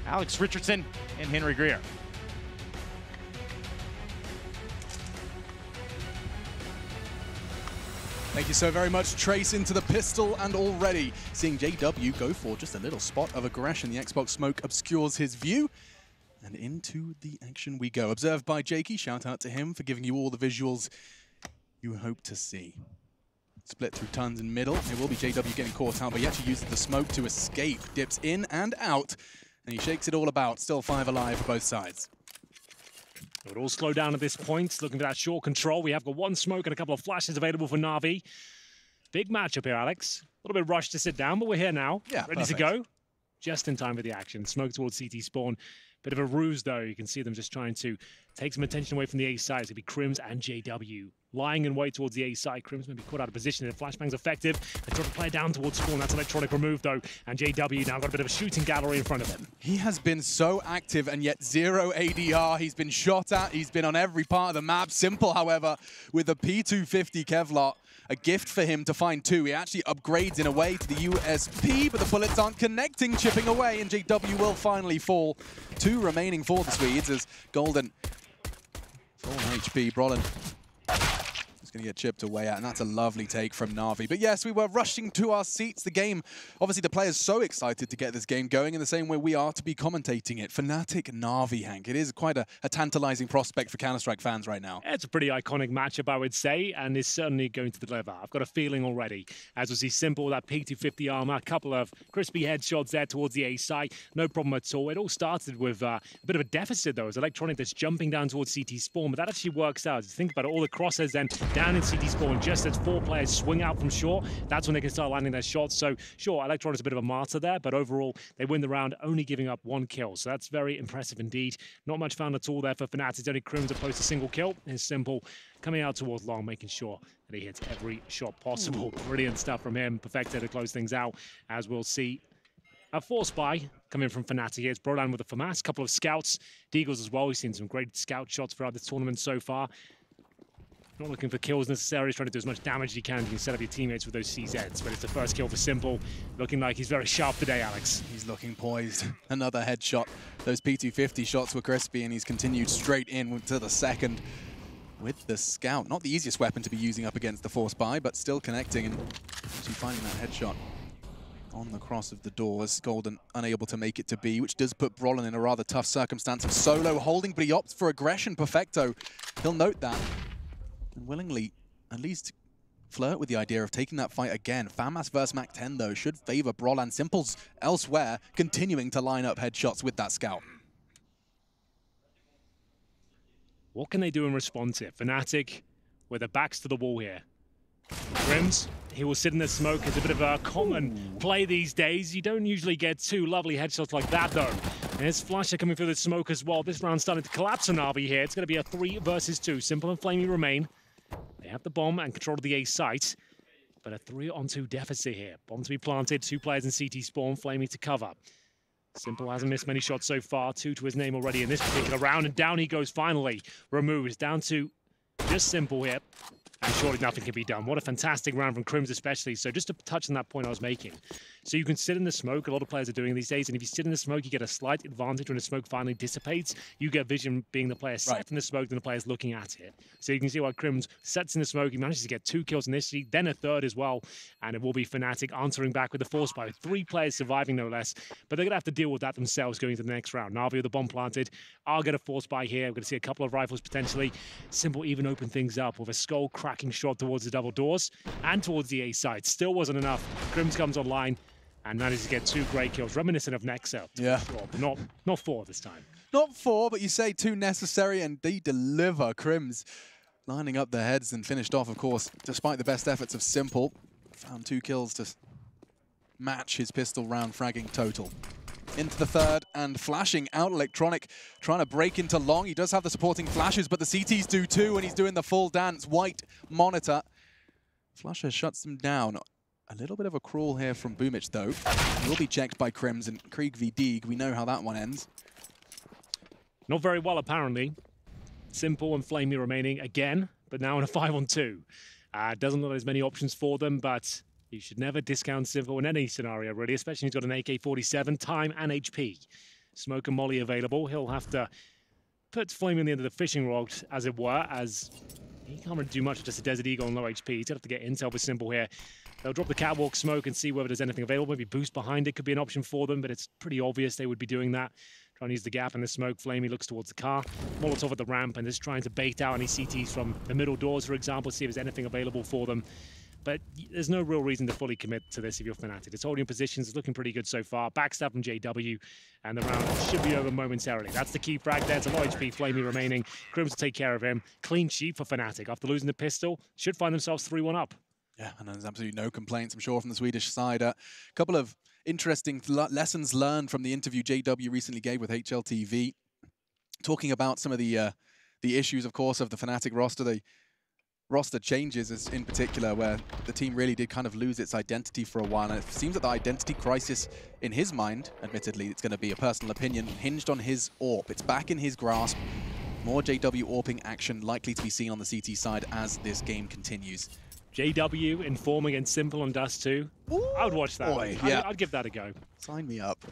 Alex Richardson and Henry Greer. Thank you so very much, Trace, into the pistol, and already seeing JW go for just a little spot of aggression. The Xbox smoke obscures his view, and into the action we go. Observed by Jakey, shout out to him for giving you all the visuals you hope to see. Split through tons in middle. It will be JW getting caught out, but he actually uses the smoke to escape. Dips in and out, and he shakes it all about. Still 5 alive for both sides. It would all slow down at this point, looking for that short control. We have got one smoke and a couple of flashes available for Na'Vi. Big matchup here, Alex. A little bit rushed to sit down, but we're here now. Yeah, ready perfect. to go. Just in time for the action. Smoke towards CT spawn. Bit of a ruse, though. You can see them just trying to take some attention away from the A side. It's going to be Crims and JW. Lying in wait towards the A side. Crims may be caught out of position. The flashbang's effective. They try to play down towards spawn. That's electronic remove, though. And JW now got a bit of a shooting gallery in front of him. He has been so active and yet 0 ADR. He's been shot at. He's been on every part of the map. Simple, however, with the P250 Kevlar. A gift for him to find 2. He actually upgrades in a way to the USP, but the bullets aren't connecting, chipping away, and JW will finally fall. 2 remaining for the Swedes as Golden, full HP, Brolin is going to get chipped away at, and that's a lovely take from Na'Vi. But yes, we were rushing to our seats. The game, obviously the players so excited to get this game going in the same way we are to be commentating it. Fnatic Na'Vi, Hank. It is quite a tantalizing prospect for Counter-Strike fans right now. It's a pretty iconic matchup, I would say, and is certainly going to deliver. I've got a feeling already. As we see Simple, that P250 armor, a couple of crispy headshots there towards the A side. No problem at all. It all started with a bit of a deficit, though, as Electronic that's jumping down towards CT spawn, but that actually works out. If you think about it, all the crosshairs then down in CT spawn, just as 4 players swing out from short, that's when they can start landing their shots. So, sure, Electronic's a bit of a martyr there, but overall, they win the round, only giving up 1 kill. So that's very impressive indeed. Not much found at all there for Fnatic. Only Crims opposed to single kill. It's Simple coming out towards long, making sure that he hits every shot possible. Brilliant stuff from him. Perfecto to close things out, as we'll see. A force buy coming from Fnatic here. It's Brolan with a FAMAS, couple of scouts. Deagles as well. We've seen some great scout shots throughout this tournament so far. Not looking for kills necessarily, trying to do as much damage as he can. You can set up your teammates with those CZs, but it's the first kill for Simple. Looking like he's very sharp today, Alex. He's looking poised. Another headshot. Those P250 shots were crispy, and he's continued straight in to the second with the scout. Not the easiest weapon to be using up against the force buy, but still connecting and actually finding that headshot on the cross of the doors. Golden unable to make it to B, which does put Brolin in a rather tough circumstance of solo holding, but he opts for aggression. Perfecto. He'll note that and willingly at least flirt with the idea of taking that fight again. FAMAS versus Mac 10, though, should favor Brolan. Simple's elsewhere, continuing to line up headshots with that scout. What can they do in response here? Fnatic with their backs to the wall here. Crims, he will sit in the smoke. It's a bit of a common play these days. You don't usually get 2 lovely headshots like that, though. And there's Flasher coming through the smoke as well. This round's starting to collapse on Na'Vi here. It's going to be a 3 versus 2. Simple and Flamey remain. They have the bomb and control of the A site, but a 3-on-2 deficit here. Bomb to be planted, 2 players in CT spawn, Flamey to cover. Simple hasn't missed many shots so far, 2 to his name already in this particular round, and down he goes finally. Removed, down to just Simple here, and surely nothing can be done. What a fantastic round from Crims especially. So just to touch on that point I was making. So you can sit in the smoke, a lot of players are doing these days, and if you sit in the smoke, you get a slight advantage when the smoke finally dissipates. You get vision being the player set in the smoke than the player's looking at it. So you can see why Crims sets in the smoke, he manages to get 2 kills initially, then a 3rd as well, and it will be Fnatic answering back with the force buy, 3 players surviving no less, but they're going to have to deal with that themselves going into the next round. Na'Vi with the bomb planted, I'll get a force buy here, we're going to see a couple of rifles potentially. Simple even open things up with a skull cracking shot towards the double doors and towards the A side. Still wasn't enough. Crims comes online and manages to get 2 great kills, reminiscent of Nexa. Yeah. Sure, but not 4 this time. Not 4, but you say 2 necessary, and they deliver. Crims lining up their heads and finished off, of course, despite the best efforts of Simple. Found 2 kills to match his pistol round fragging total. Into the 3rd and flashing out Electronic, trying to break into long. He does have the supporting flashes, but the CTs do too, and he's doing the full dance. White monitor. Flasher shuts them down. A little bit of a crawl here from Boomich, though. He will be checked by Crims and Krieg v Deeg. We know how that one ends. Not very well, apparently. Simple and Flamey remaining again, but now in a 5-on-2. Doesn't look like there's many options for them, but you should never discount Simple in any scenario, really, especially when he's got an AK-47, time and HP. Smoke and molly available. He'll have to put Flame in the end of the fishing rod, as it were, as he can't really do much with just a Desert Eagle on low HP. He's going to have to get intel for Simple here. They'll drop the catwalk smoke and see whether there's anything available. Maybe boost behind it could be an option for them, but it's pretty obvious they would be doing that. Trying to use the gap in the smoke. Flamey looks towards the car. Molotov at the ramp and is trying to bait out any CTs from the middle doors, for example, see if there's anything available for them. But there's no real reason to fully commit to this if you're Fnatic. It's holding positions, it's looking pretty good so far. Backstab from JW, and the round should be over momentarily. That's the key frag there. It's a low HP Flamey remaining. Crims will take care of him. Clean sheet for Fnatic. After losing the pistol, should find themselves 3-1 up. Yeah, and there's absolutely no complaints, I'm sure, from the Swedish side. A couple of interesting lessons learned from the interview JW recently gave with HLTV, talking about some of the issues, of course, of the Fnatic roster. The roster changes in particular, where the team really did kind of lose its identity for a while, and it seems that the identity crisis in his mind, admittedly it's going to be a personal opinion, hinged on his AWP. It's back in his grasp. More JW AWPing action likely to be seen on the CT side as this game continues. JW informing and Simple on Dust2. I would watch that. Boy, yeah. I'd give that a go. Sign me up.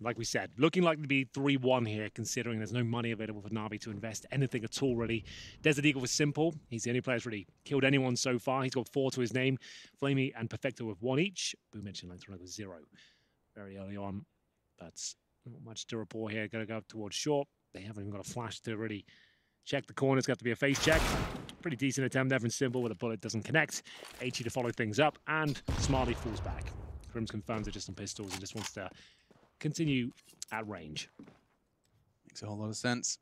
Like we said, looking like to be 3-1 here, considering there's no money available for Na'Vi to invest anything at all, really. Desert Eagle was Simple. He's the only player who's really killed anyone so far. He's got 4 to his name. Flamey and Perfecto with 1 each. Boom mentioned Electronic with 0 very early on. That's not much to report here. Going to go up towards short. They haven't even got a flash to really check the corner. It's got to be a face check. Pretty decent attempt there from Simple, where the bullet doesn't connect. HE to follow things up, and Smarty falls back. Crims confirms it just on pistols and just wants to continue at range. Makes a whole lot of sense.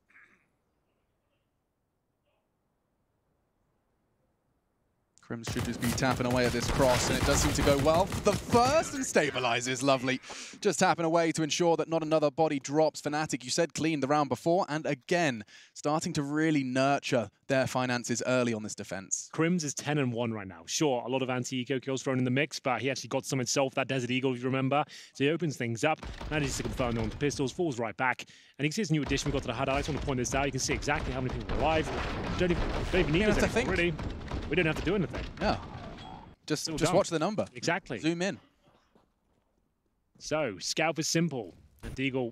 Crims should just be tapping away at this cross, and it does seem to go well. The first and stabilizes, lovely. Just tapping away to ensure that not another body drops. Fnatic, you said clean the round before, and again, starting to really nurture their finances early on this defense. Crims is 10-1 right now. Sure, a lot of anti-eco kills thrown in the mix, but he actually got some himself, that Desert Eagle, if you remember. So he opens things up, manages to confirm them onto pistols, falls right back. And you can see his new addition we got to the HUD. I just want to point this out. You can see exactly how many people are alive. Don't even need this anymore, really. We don't have to do anything. Yeah. Just watch the number. Exactly. Zoom in. So, Scout is Simple. And Deagle,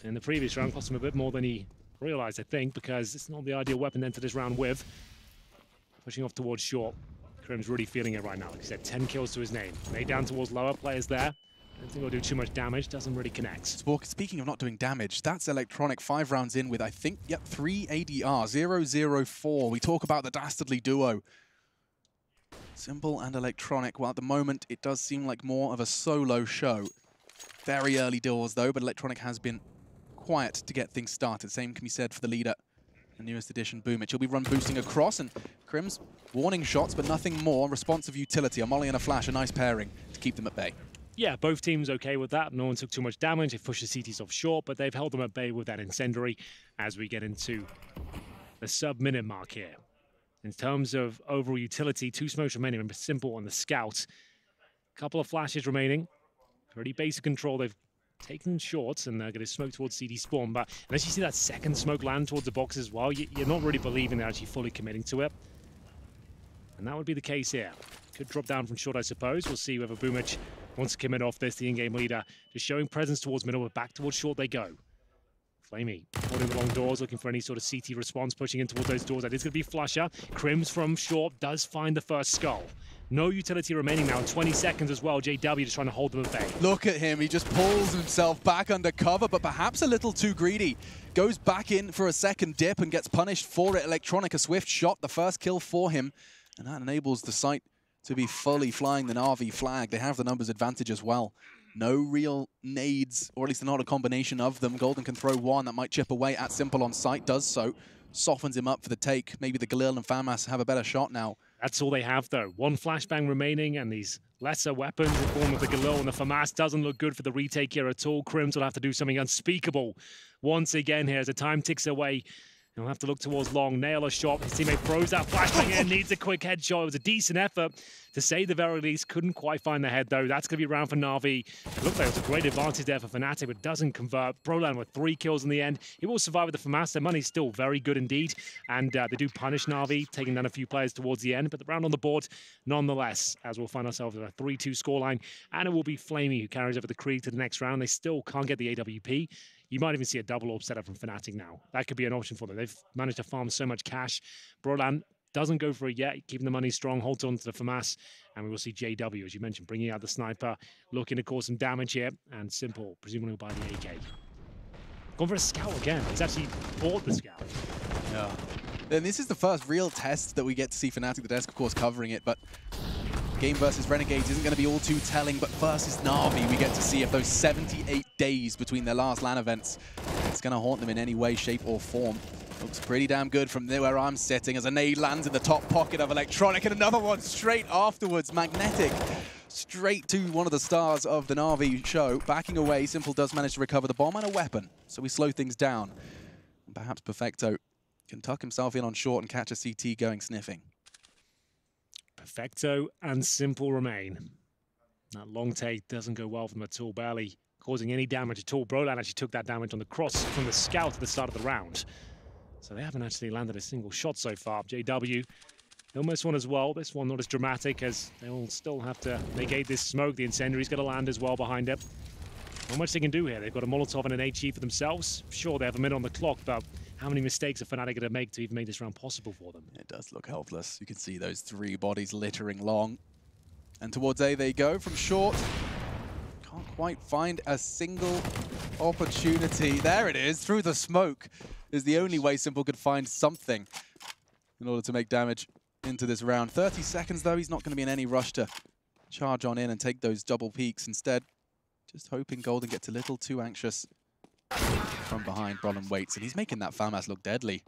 in the previous round, cost him a bit more than he realized, I think, because it's not the ideal weapon to enter this round with. Pushing off towards short. Krim's really feeling it right now. Like I said, 10 kills to his name. Made down towards lower players there. I don't think he'll do too much damage. Doesn't really connect. Speaking of not doing damage, that's Electronic 5 rounds in with, I think, yep, 3 ADR, 0-0-4. We talk about the dastardly duo. Simple and Electronic. Well, at the moment, it does seem like more of a solo show. Very early doors, though, but Electronic has been quiet to get things started. Same can be said for the leader, the newest addition, Boomich. He'll be run boosting across, and Crims warning shots, but nothing more. Responsive utility, a molly and a flash, a nice pairing to keep them at bay. Yeah, both teams okay with that. No one took too much damage. They've pushed the CTs off short, but they've held them at bay with that incendiary as we get into the sub-minute mark here. In terms of overall utility, 2 smokes remaining, and Simple on the Scout. A couple of flashes remaining. Pretty basic control. They've taken shots, and they're going to smoke towards CD spawn. But unless you see that second smoke land towards the box as well, you're not really believing they're actually fully committing to it. And that would be the case here. Could drop down from short, I suppose. We'll see whether Boomich wants to commit off this, the in-game leader. Just showing presence towards middle, but back towards short they go. Flamey holding the long doors, looking for any sort of CT response, pushing in towards those doors. That is going to be Flusher. Crims from short does find the first skull. No utility remaining now, 20 seconds as well. JW just trying to hold them at bay. Look at him, he just pulls himself back under cover, but perhaps a little too greedy. Goes back in for a second dip and gets punished for it. Electronic, a swift shot, the first kill for him. And that enables the site to be fully flying the Na'Vi flag. They have the numbers advantage as well. No real nades, or at least not a combination of them. Golden can throw one that might chip away at Simple on sight, does so. Softens him up for the take. Maybe the Galil and Famas have a better shot now. That's all they have, though. 1 flashbang remaining, and these lesser weapons in form of the Galil and the Famas doesn't look good for the retake here at all. Crims will have to do something unspeakable once again here as the time ticks away. He'll have to look towards long, nail a shot. His teammate throws that flashbang in, needs a quick headshot. It was a decent effort, to say the very least. Couldn't quite find the head, though. That's going to be around for Na'Vi. It looked like it was a great advantage there for Fnatic, but doesn't convert. Brolan with 3 kills in the end. He will survive with the FAMAS. Their money's still very good indeed, and they do punish Na'Vi, taking down a few players towards the end, but the round on the board nonetheless, as we'll find ourselves with a 3-2 scoreline, and it will be Flamey who carries over the Krieg to the next round. They still can't get the AWP. You might even see a double orb setup from Fnatic now. That could be an option for them. They've managed to farm so much cash. Brolan doesn't go for it yet, keeping the money strong, holds on to the FAMAS, and we will see JW, as you mentioned, bringing out the sniper, looking to cause some damage here, and Simple, presumably by the AK. Going for a scout again. He's actually bought the scout. Yeah. And this is the first real test that we get to see Fnatic, the desk, of course, covering it, but game versus Renegades isn't going to be all too telling, but versus Na'Vi, we get to see if those 78 days between their last LAN events, it's going to haunt them in any way, shape, or form. Looks pretty damn good from there where I'm sitting as a nade lands in the top pocket of Electronic, and another one straight afterwards. Magnetic straight to one of the stars of the Na'Vi show. Backing away, Simple does manage to recover the bomb and a weapon, so we slow things down. And perhaps Perfecto can tuck himself in on short and catch a CT going sniffing. Perfecto and Simple remain. That long take doesn't go well for them at all, barely causing any damage at all. Brolan actually took that damage on the cross from the scout at the start of the round. So they haven't actually landed a single shot so far. JW, almost one as well. This one not as dramatic, as they will still have to negate this smoke. The incendiary's got to land as well behind it. Not much they can do here. They've got a Molotov and an HE for themselves. Sure, they have a minute on the clock, but how many mistakes are Fnatic going to make to even make this round possible for them? It does look helpless. You can see those 3 bodies littering long. And towards A they go from short. Can't quite find a single opportunity. There it is, through the smoke is the only way Simple could find something in order to make damage into this round. 30 seconds though, he's not going to be in any rush to charge on in and take those double peaks. Instead, just hoping Golden gets a little too anxious. From behind, Brolan waits, and he's making that FAMAS look deadly.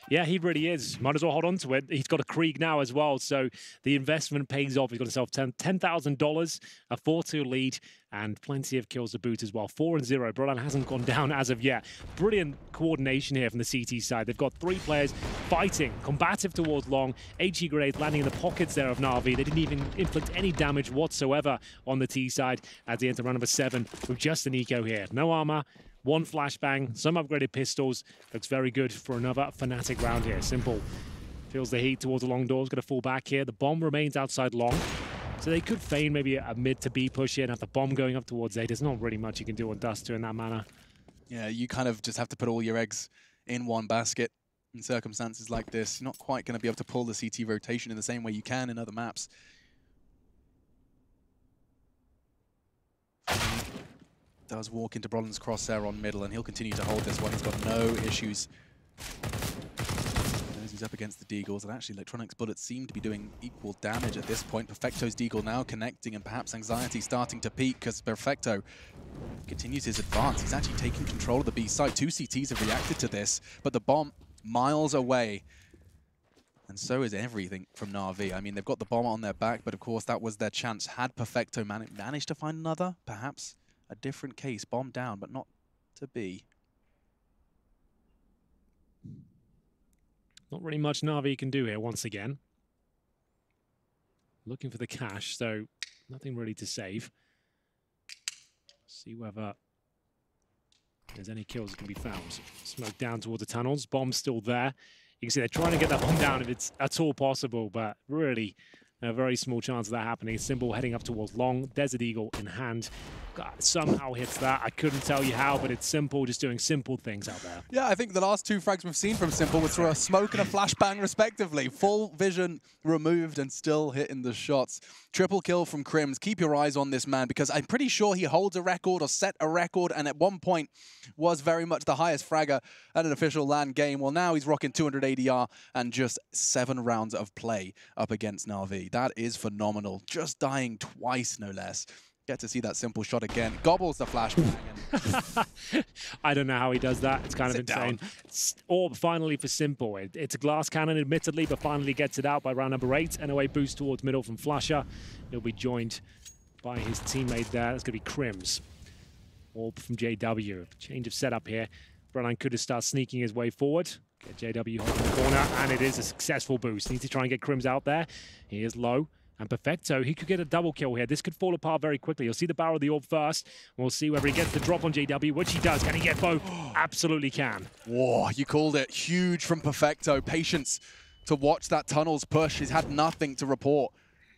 Yeah, he really is. Might as well hold on to it. He's got a Krieg now as well, so the investment pays off. He's got himself $10,000, a 4-2 lead, and plenty of kills to boot as well. 4-0. Brolan hasn't gone down as of yet. Brilliant coordination here from the CT side. They've got 3 players fighting, combative towards long. HE grenades landing in the pockets there of Na'Vi. They didn't even inflict any damage whatsoever on the T side as they enter round number 7 with just an eco here. No armor. 1 flashbang, some upgraded pistols. Looks very good for another Fnatic round here. Simple feels the heat towards the long doors. Going to fall back here. The bomb remains outside long. So they could feign maybe a mid to B push here and have the bomb going up towards A. There's not really much you can do on Dust2 in that manner. Yeah, you kind of just have to put all your eggs in one basket in circumstances like this. You're not quite going to be able to pull the CT rotation in the same way you can in other maps. Does walk into Brolan's crosshair on middle, and he'll continue to hold this one. He's got no issues. As he's up against the Deagles, and actually Electronic's bullets seem to be doing equal damage at this point. Perfecto's Deagle now connecting, and perhaps anxiety starting to peak because Perfecto continues his advance. He's actually taking control of the B side. 2 CTs have reacted to this, but the bomb miles away. And so is everything from Na'Vi. I mean, they've got the bomb on their back, but of course that was their chance. Had Perfecto managed to find another, perhaps a different case. Bomb down, but not to be. Not really much Na'Vi can do here once again. Looking for the cash, so nothing really to save. See whether there's any kills that can be found. Smoke down towards the tunnels. Bomb's still there. You can see they're trying to get that bomb down if it's at all possible, but really a very small chance of that happening. Simple heading up towards long. Desert Eagle in hand. God, somehow hits that. I couldn't tell you how, but it's Simple, just doing simple things out there. Yeah, I think the last 2 frags we've seen from Simple was through a smoke and a flashbang, respectively. Full vision removed and still hitting the shots. Triple kill from Crims. Keep your eyes on this man, because I'm pretty sure he holds a record or set a record, and at one point was very much the highest fragger at an official LAN game. Well, now he's rocking 200 ADR and just 7 rounds of play up against Na'Vi. That is phenomenal. Just dying twice, no less. Get to see that Simple shot again. Gobbles the flashbang. I don't know how he does that. It's kind of insane. Orb finally for Simple. It's a glass cannon, admittedly, but finally gets it out by round number 8. NOA boost towards middle from Flasher. He'll be joined by his teammate there. That's going to be Crims. Orb from JW. Change of setup here. Brolan could have started sneaking his way forward. Get JW in the corner, and it is a successful boost. Needs to try and get Crims out there. He is low. And Perfecto, he could get a double kill here. This could fall apart very quickly. You'll see the barrel of the orb first. We'll see whether he gets the drop on JW, which he does. Can he get both? Absolutely can. Whoa, you called it. Huge from Perfecto. Patience to watch that tunnels push. He's had nothing to report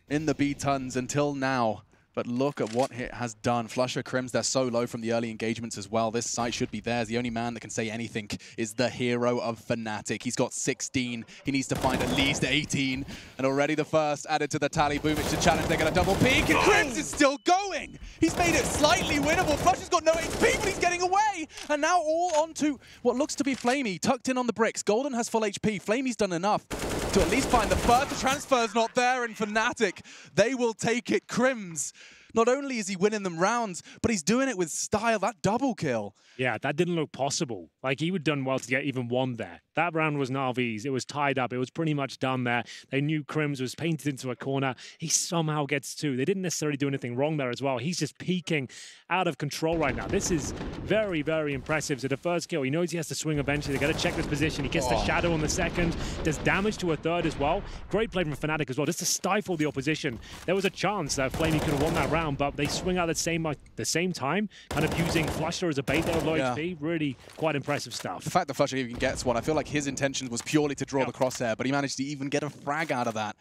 in the B-tons until now. But look at what it has done. Flusher, Crims, they're so low from the early engagements as well. This site should be theirs. The only man that can say anything is the hero of Fnatic. He's got 16. He needs to find at least 18. And already the first added to the tally. Boomich to challenge. They're going to double peek. And Crims is still going. He's made it slightly winnable. Flusher's got no HP, but he's getting away. And now all onto what looks to be Flamey. Tucked in on the bricks. Golden has full HP. Flamey's done enough to at least find the first. The transfer's not there in Fnatic. They will take it. Crims, not only is he winning them rounds, but he's doing it with style. That double kill. Yeah, that didn't look possible. Like, he would have done well to get even one there. That round was Na'Vi's. It was tied up. It was pretty much done there. They knew Crims was painted into a corner. He somehow gets two. They didn't necessarily do anything wrong there as well. He's just peaking out of control right now. This is very, very impressive. So the first kill, he knows he has to swing eventually. They got to check this position. He gets the shadow on the second. Does damage to a third as well. Great play from Fnatic as well, just to stifle the opposition. There was a chance that Flamey could have won that round, but they swing out at the same time, kind of using Flusher as a bait there with low HP. Really quite impressive stuff. The fact that Flusher even gets one, I feel like his intention was purely to draw the crosshair, but he managed to even get a frag out of that.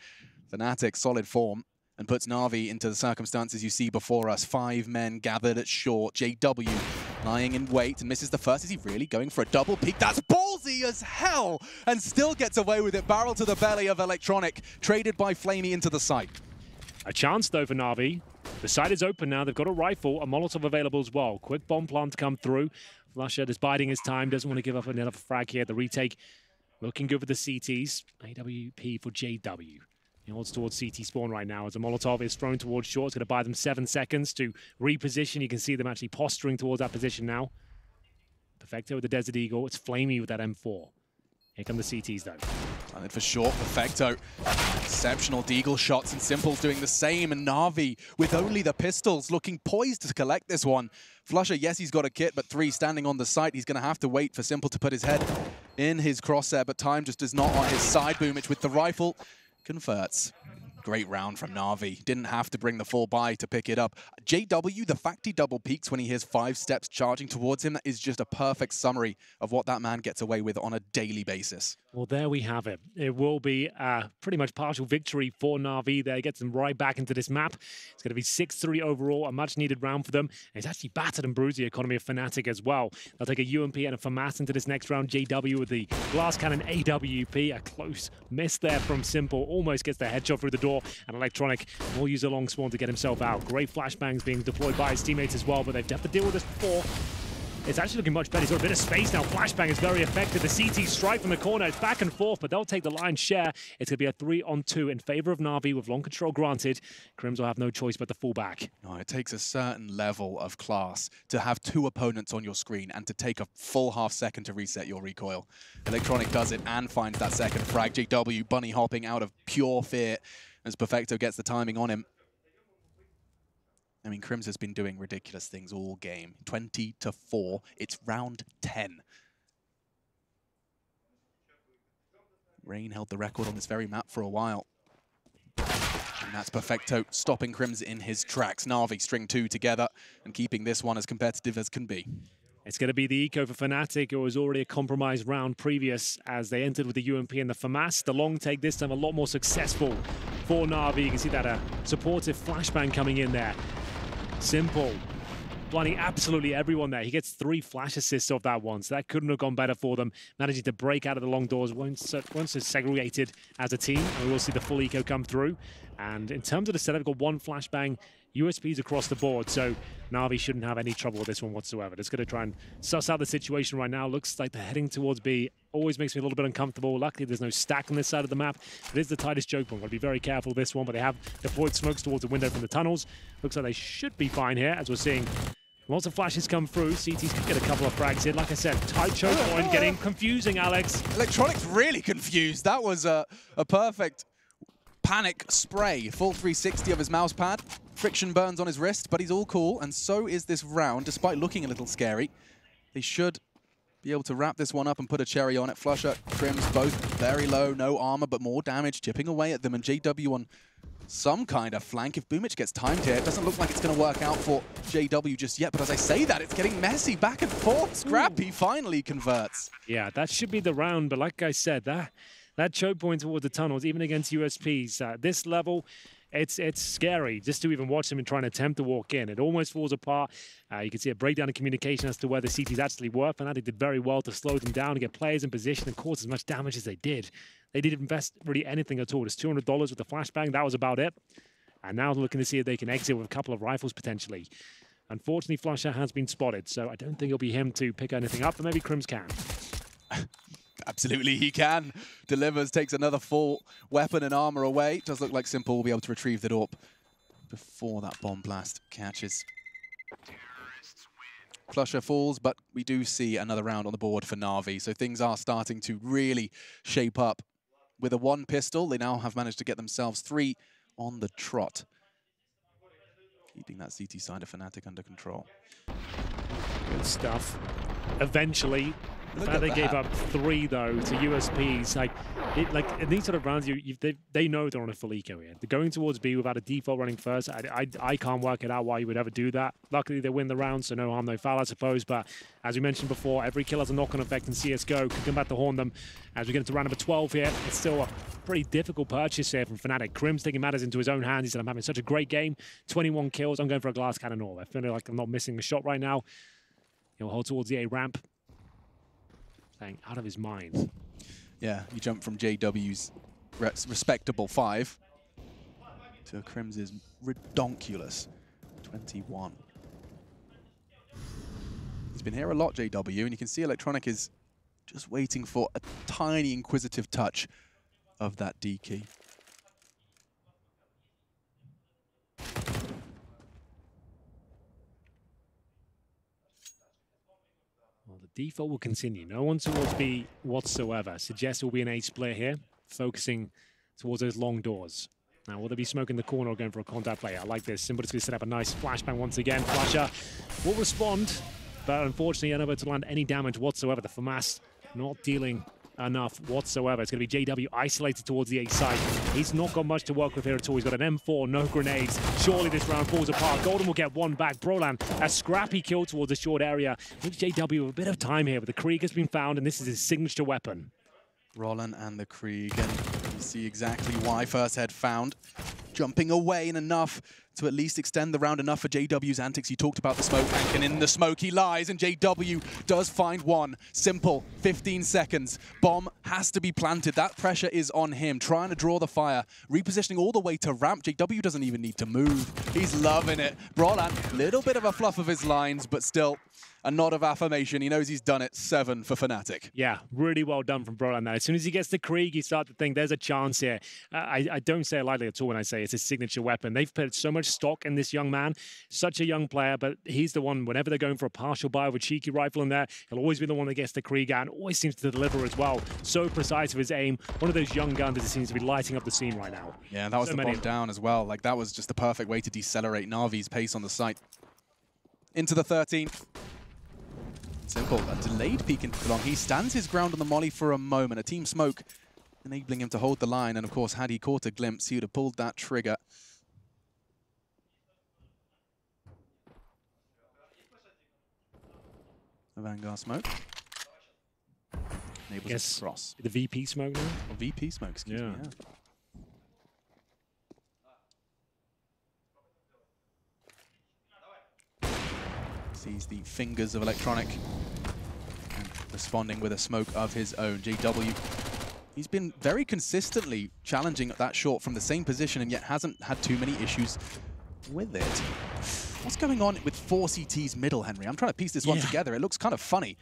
Fnatic, solid form, and puts Na'Vi into the circumstances you see before us. 5 men gathered at short. JW lying in wait and misses the first. Is he really going for a double peek? That's ballsy as hell, and still gets away with it. Barrel to the belly of Electronic, traded by Flamey into the site. A chance, though, for Na'Vi. The site is open now. They've got a rifle, a Molotov available as well. Quick bomb plant to come through. Flusher is biding his time. Doesn't want to give up another frag here. The retake looking good for the CTs. AWP for JW. He holds towards CT spawn right now as a Molotov is thrown towards short. It's going to buy them 7 seconds to reposition. You can see them actually posturing towards that position now. Perfecto with the Desert Eagle. It's Flamey with that M4. Here come the CTs, though. And for short, Perfecto. Exceptional Deagle shots, and Simple's doing the same. And Na'Vi, with only the pistols, looking poised to collect this one. Flusher, yes, he's got a kit, but 3 standing on the site. He's going to have to wait for Simple to put his head in his crosshair, but time just is not on his side. Boomich with the rifle converts. Great round from Na'Vi. Didn't have to bring the full buy to pick it up. JW, the fact he double peaks when he hears 5 steps charging towards him, that is just a perfect summary of what that man gets away with on a daily basis. Well, there we have it. It will be a pretty much partial victory for Na'Vi there. Gets them right back into this map. It's going to be 6-3 overall, a much-needed round for them. And it's actually battered and bruised the economy of Fnatic as well. They'll take a UMP and a FAMAS into this next round. JW with the glass cannon AWP. A close miss there from Simple. Almost gets the headshot through the door. And Electronic will use a long spawn to get himself out. Great flashbangs being deployed by his teammates as well, but they've had to deal with this before. It's actually looking much better. He's got a bit of space now. Flashbang is very effective. The CT strike from the corner. It's back and forth, but they'll take the lion's share. It's going to be a 3-on-2 in favor of Na'Vi with long control granted. Crims will have no choice but to fall back. No, it takes a certain level of class to have 2 opponents on your screen and to take a full half-second to reset your recoil. Electronic does it and finds that second frag. JW bunny hopping out of pure fear as Perfecto gets the timing on him. I mean, Crims has been doing ridiculous things all game. 20-4. It's round 10. Rain held the record on this very map for a while. And that's Perfecto stopping Crims in his tracks. Na'Vi string 2 together and keeping this one as competitive as can be. It's going to be the eco for Fnatic. It was already a compromised round previous as they entered with the UMP and the FAMAS. The long take this time a lot more successful for Na'Vi. You can see that supportive flashbang coming in there. Simple. Blinding absolutely everyone there. He gets 3 flash assists off that one, so that couldn't have gone better for them. Managing to break out of the long doors once it's segregated as a team. And we will see the full eco come through. And in terms of the setup, we've got 1 flashbang, USPs across the board, so Na'Vi shouldn't have any trouble with this one whatsoever. Just going to try and suss out the situation right now. Looks like they're heading towards B. Always makes me a little bit uncomfortable. Luckily, there's no stack on this side of the map. It is the tightest choke point. Got to be very careful with this one, but they have deployed smokes towards the window from the tunnels. Looks like they should be fine here, as we're seeing lots of flashes come through. CTs could get a couple of frags in. Like I said, tight choke point, getting confusing, Alex. Electronic's really confused. That was a perfect panic spray. Full 360 of his mouse pad. Friction burns on his wrist, but he's all cool. And so is this round, despite looking a little scary. They should be able to wrap this one up and put a cherry on it. Flusher, Crims, both very low, no armor, but more damage, chipping away at them. And JW on some kind of flank. If Boomich gets timed here, it doesn't look like it's going to work out for JW just yet. But as I say that, it's getting messy back and forth. Scrappy finally converts. Yeah, that should be the round. But like I said, that choke point towards the tunnels, even against USPs, this level, it's scary just to even watch them and try and attempt to walk in. It almost falls apart. You can see a breakdown in communication as to where the CTs actually were. Fnatic did very well to slow them down and get players in position and cause as much damage as they did. They didn't invest really anything at all. It's $200 with the flashbang. That was about it. And now looking to see if they can exit with a couple of rifles potentially. Unfortunately, Flusher has been spotted, so I don't think it'll be him to pick anything up, but maybe Crims can. Absolutely, he can. Delivers, takes another full weapon and armor away. Does look like Simple will be able to retrieve the AWP before that bomb blast catches. Flusher falls, but we do see another round on the board for Na'Vi, so things are starting to really shape up. With a 1 pistol, they now have managed to get themselves 3 on the trot. Keeping that CT side of Fnatic under control. Good stuff. Eventually, they gave up 3 though to USPs. Like in these sort of rounds, they know they're on a full eco here. They're going towards B without a default running first. I can't work it out why you would ever do that. Luckily, they win the round, so no harm, no foul, I suppose. But as we mentioned before, every kill has a knock-on effect in CSGO. Could come back to haunt them. As we get into round number 12 here, it's still a pretty difficult purchase here from Fnatic. Crims taking matters into his own hands. He said, I'm having such a great game. 21 kills. I'm going for a glass cannon all. I feel like I'm not missing a shot right now. He'll hold towards the A ramp. Playing out of his mind. Yeah, you jump from JW's respectable 5 to Crim's redonkulous 21. He's been here a lot, JW, and you can see Electronic is just waiting for a tiny inquisitive touch of that D key. The default will continue. No one towards B whatsoever. Suggests it will be an A split here, focusing towards those long doors. Now, will they be smoking the corner or going for a contact play? I like this. Simple to set up a nice flashbang once again. Flusher will respond, but unfortunately unable to land any damage whatsoever. The FAMAS not dealing enough whatsoever. It's going to be JW isolated towards the A side. He's not got much to work with here at all. He's got an M4, no grenades. Surely this round falls apart. Golden will get 1 back. Brolan, a scrappy kill towards the short area. Gives JW a bit of time here, but the Krieg has been found, and this is his signature weapon. Roland and the Krieg, and you see exactly why. First head found. Jumping away in enough to at least extend the round enough for JW's antics. You talked about the smoke bank, and in the smoke he lies, and JW does find 1. Simple, 15 seconds. Bomb has to be planted. That pressure is on him, trying to draw the fire. Repositioning all the way to ramp. JW doesn't even need to move. He's loving it. Brolan, little bit of a fluff of his lines, but still a nod of affirmation. He knows he's done it. 7 for Fnatic. Yeah, really well done from Brolan there. As soon as he gets the Krieg, you start to think there's a chance here. I don't say it lightly at all when I say it's his signature weapon. They've put so much stock in this young man. Such a young player, but he's the one, whenever they're going for a partial buy with a cheeky rifle in there, he'll always be the one that gets the Krieg out and always seems to deliver as well. So precise with his aim. One of those young guns that seems to be lighting up the scene right now. Yeah, that was the bomb down as well. Like, that was just the perfect way to decelerate Na'Vi's pace on the site. Into the 13th. Simple, a delayed peek into the long. He stands his ground on the molly for a moment. A team smoke enabling him to hold the line. And of course, had he caught a glimpse, he would have pulled that trigger. The Vanguard smoke. Enables it to cross. The VP smoke now? Or VP smoke, excuse me, yeah. Sees the fingers of Electronic and responding with a smoke of his own. JW, he's been very consistently challenging that short from the same position and yet hasn't had too many issues with it. What's going on with 4 CTs middle, Henry? I'm trying to piece this one together. It looks kind of funny.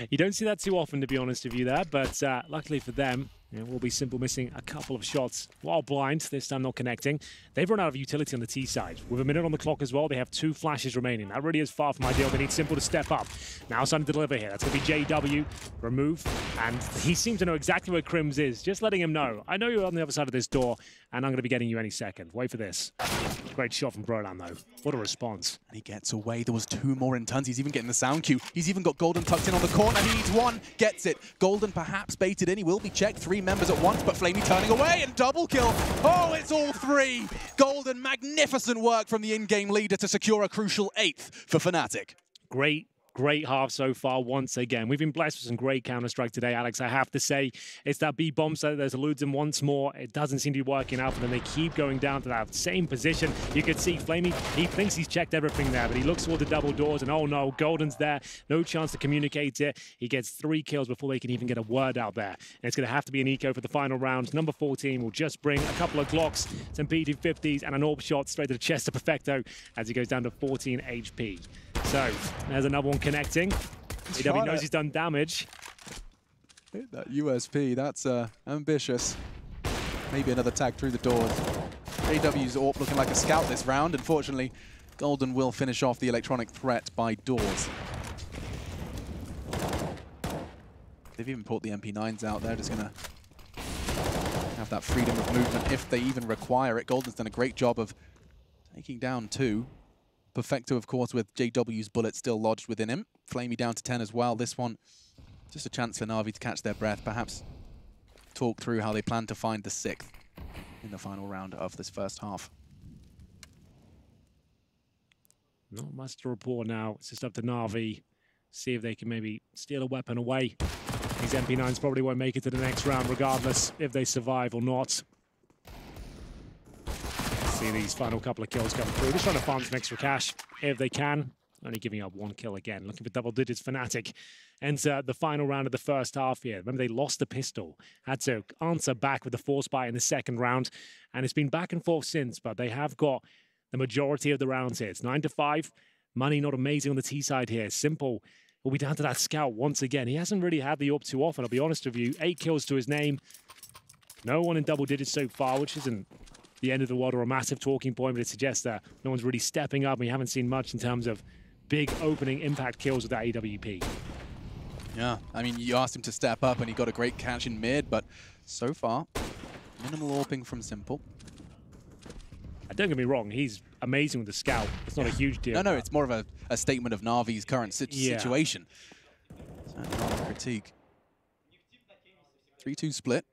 You don't see that too often, to be honest with you there, but luckily for them, It will be Simple missing a couple of shots while blind, this time not connecting. They've run out of utility on the T side. With a minute on the clock as well, they have 2 flashes remaining. That really is far from ideal. They need Simple to step up. Now starting to deliver here. That's going to be JW, remove, and he seems to know exactly where Crims is. Just letting him know. I know you're on the other side of this door, and I'm going to be getting you any second. Wait for this. Great shot from Brolan, though. What a response. And he gets away. There was 2 more in tons. He's even getting the sound cue. He's even got Golden tucked in on the corner. He needs 1. Gets it. Golden perhaps baited in. He will be checked. 3 members at once, but Flamey turning away and double kill. Oh, it's all 3. Golden, magnificent work from the in-game leader to secure a crucial 8th for Fnatic. Great half so far once again. We've been blessed with some great Counter-Strike today, Alex, I have to say. It's that B-bomb set that eludes him once more. It doesn't seem to be working out for them. They keep going down to that same position. You can see Flamey, he thinks he's checked everything there, but he looks toward the double doors and oh no, Golden's there. No chance to communicate it. He gets 3 kills before they can even get a word out there. And it's going to have to be an eco for the final round. Number 14 will just bring a couple of Glocks, some P250s and an AWP shot straight to the chest of Perfecto as he goes down to 14 HP. So, there's another one connecting. AW knows he's done damage. Hit that USP, that's ambitious. Maybe another tag through the doors. AW's AWP looking like a scout this round. Unfortunately, Golden will finish off the electronic threat by doors. They've even brought the MP9s out. They're just going to have that freedom of movement if they even require it. Golden's done a great job of taking down 2. Perfecto, of course, with JW's bullet still lodged within him. Flamey down to 10 as well. This one, just a chance for Na'Vi to catch their breath, perhaps talk through how they plan to find the 6th in the final round of this first half. Not much to report now. It's just up to Na'Vi. See if they can maybe steal a weapon away. These MP9s probably won't make it to the next round regardless if they survive or not. See these final couple of kills come through. Just trying to farm some extra cash if they can. Only giving up 1 kill again. Looking for double digits. Fnatic enter the final round of the first half here. Remember, they lost the pistol. Had to answer back with the force buy in the second round. And it's been back and forth since, but they have got the majority of the rounds here. It's 9-5. Money not amazing on the T side here. Simple will be down to that scout once again. He hasn't really had the AWP too often, I'll be honest with you. 8 kills to his name. No one in double digits so far, which isn't the end of the world or a massive talking point, but it suggests that no one's really stepping up. We haven't seen much in terms of big opening impact kills with that AWP. Yeah, I mean, you asked him to step up and he got a great catch in mid, but so far, minimal AWPing from Simple. Don't get me wrong, he's amazing with the scout. It's not a huge deal. No, it's more of a statement of Na'Vi's current situation. Certainly not a critique. 3-2 split.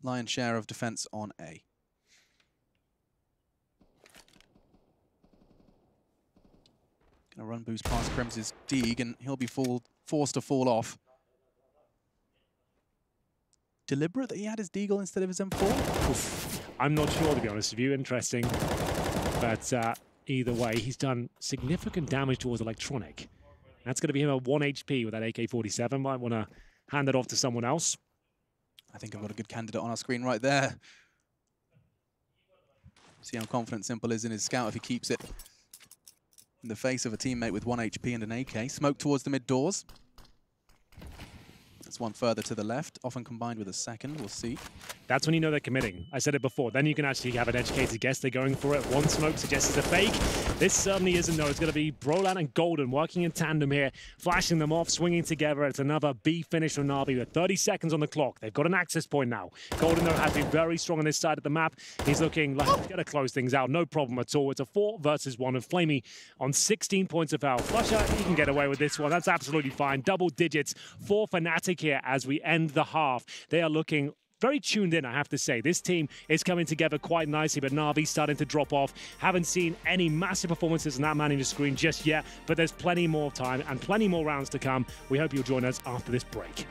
Lion's share of defense on A. Gonna run boost past Crims' Deeg, and he'll be forced to fall off. Deliberate that he had his Deagle instead of his M4? Oof. I'm not sure, to be honest with you. Interesting. But either way, he's done significant damage towards electronic. That's going to be him at 1 HP with that AK-47. Might want to hand it off to someone else. I think I've got a good candidate on our screen right there. See how confident Simple is in his scout if he keeps it in the face of a teammate with 1 HP and an AK. Smoke towards the mid doors. That's one further to the left, often combined with a second. We'll see. That's when you know they're committing. I said it before. Then you can actually have an educated guess. They're going for it. One smoke suggests it's a fake. This certainly isn't, though. It's going to be Brolan and Golden working in tandem here, flashing them off, swinging together. It's another B finish from Na'Vi with 30 seconds on the clock. They've got an access point now. Golden, though, has been very strong on this side of the map. He's looking like he's going to close things out. No problem at all. It's a 4 versus 1 of Flamey on 16 points of health. Flusher, he can get away with this one. That's absolutely fine. Double digits for Fnatic here as we end the half. They are looking very tuned in, I have to say. This team is coming together quite nicely, but Na'Vi starting to drop off. Haven't seen any massive performances in that manning the screen just yet, but there's plenty more time and plenty more rounds to come. We hope you'll join us after this break.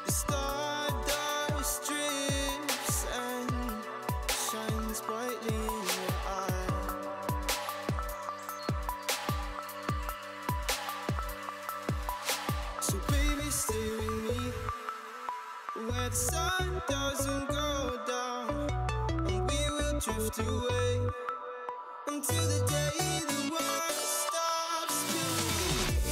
Stardust drips and the sun doesn't go down, and we will drift away until the day the world stops spinning.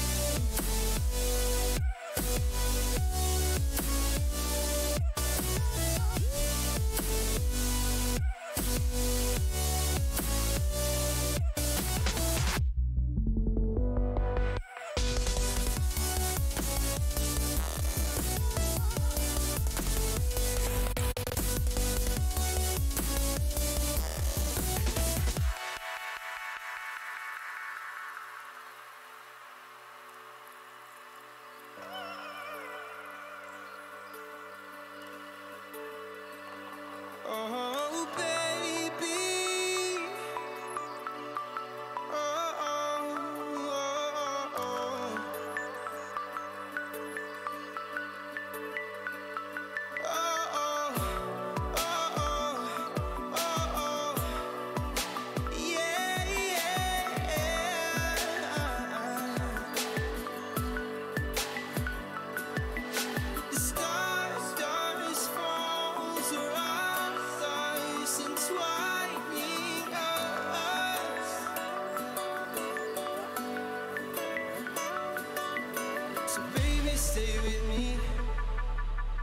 Oh, baby. Oh, oh, oh, oh, oh, oh, yeah, yeah. The stars falls around us, entwining us. So baby, stay with me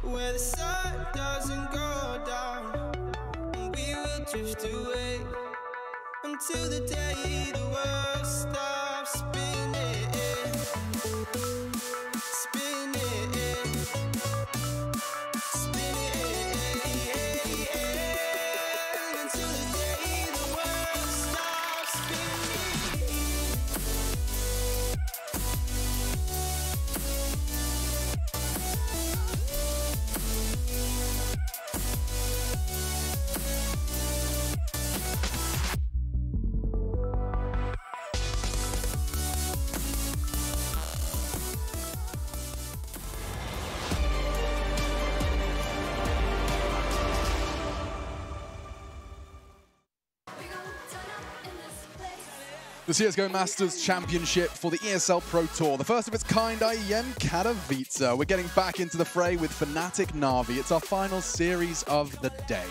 where the sun doesn't go down, and we will drift away until the day the world stops spinning, spinning, spinning, until the day the world stops spinning. The CSGO Masters Championship for the ESL Pro Tour, the first of its kind, IEM Katowice. We're getting back into the fray with Fnatic Na'Vi. It's our final series of the day.